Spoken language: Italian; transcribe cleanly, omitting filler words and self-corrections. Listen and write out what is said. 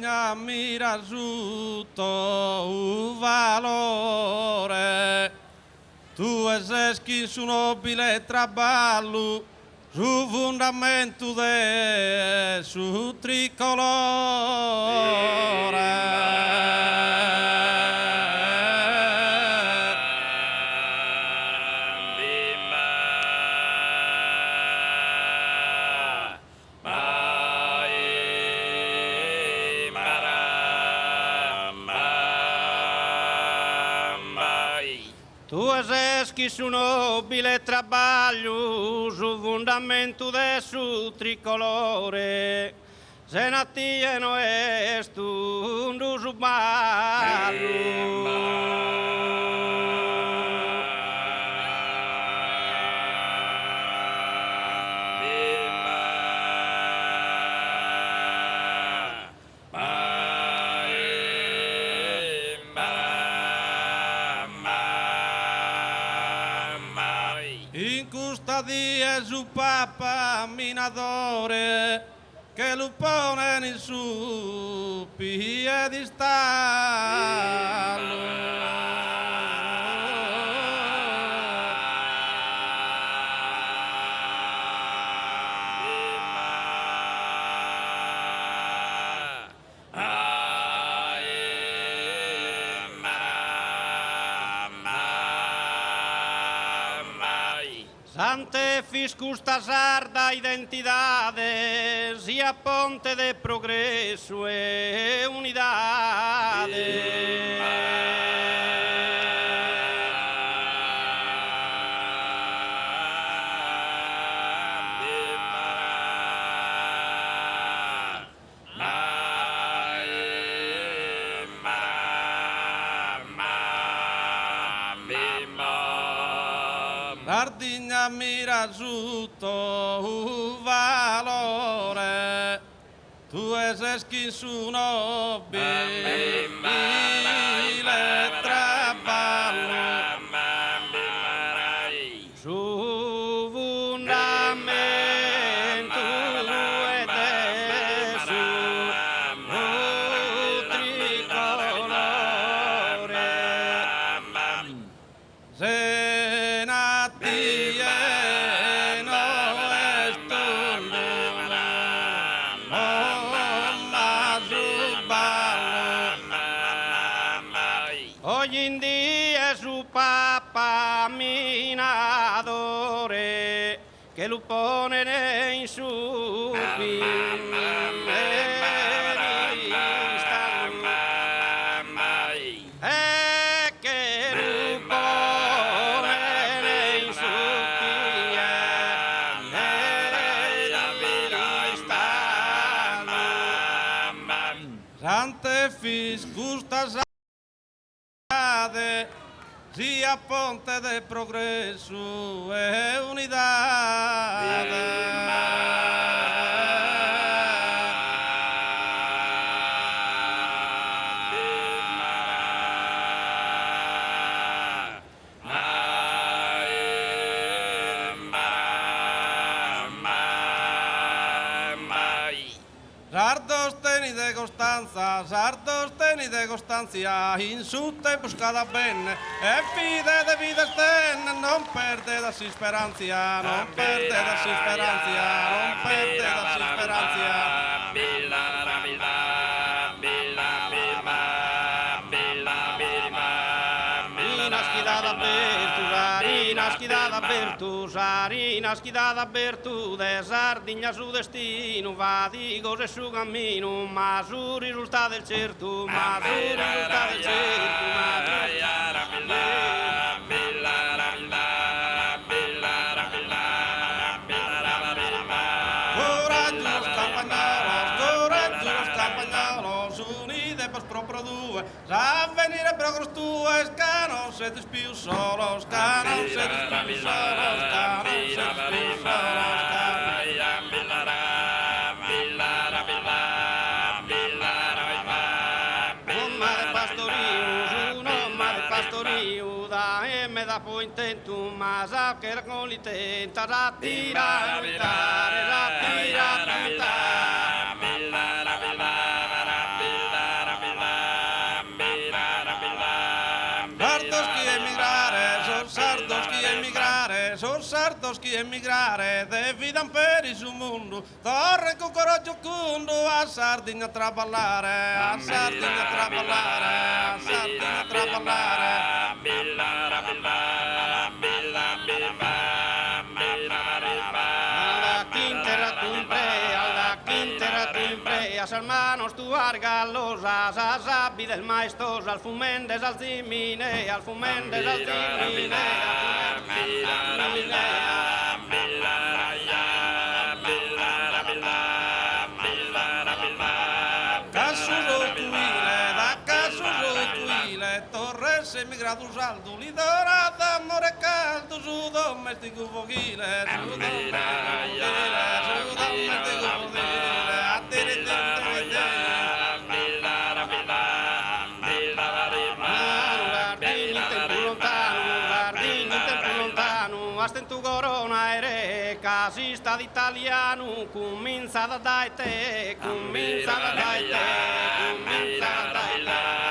Sardigna mira tutto un valore, tu eseschi su nobile traballo, su fondamento de su tricolore. Tu eseschi su nobile trabalho, su fundamento de su tricolore, se natia no és tu un dos In custodia su papa minatore che lo pone in su piedistallo. Sante fiscus sarda identidade, sia ponte de progresso e unidade. Sardigna mira tutto un valore, tu eseschi su nobile traballo, su fondamento ed è su tricolore. Se natia no es tu hoy en día su papa minadore che lo pone in su Sante fiscus tasade, sia ponte de progresso e unidade. Sardos teni de costanza, sardos teni de costanza, in su tempus cada bene, e fide de vida sten, non perde da si speranza, non perde da si speranza, non perde da si speranza. Schidada Bertu de Sardigna su destino va digo e su cammino ma su risulta del certo ma su risulta del certo coraggio campagnolo su unite per proprio due sa venire progresso tu scano se ti spiu solo scano se ti spiu solo scano da poi intento ma sa che la con l'intenta da tirare chi emigrare, de vidan per il suo mondo, torre con coraggio cundo, a Sardegna traballare, a Sardegna traballare, a Sardegna traballare. As hermanos tu argalosas, as avi del maestos, al fumendes al zimine, al fumendes al zimine, Torres emigrados alto, lidorada, amore caldo, su domestico vogile, su domestico vogile, in tu corona ere casista d'italiano, comincia da te, comincia da te, comincia da te.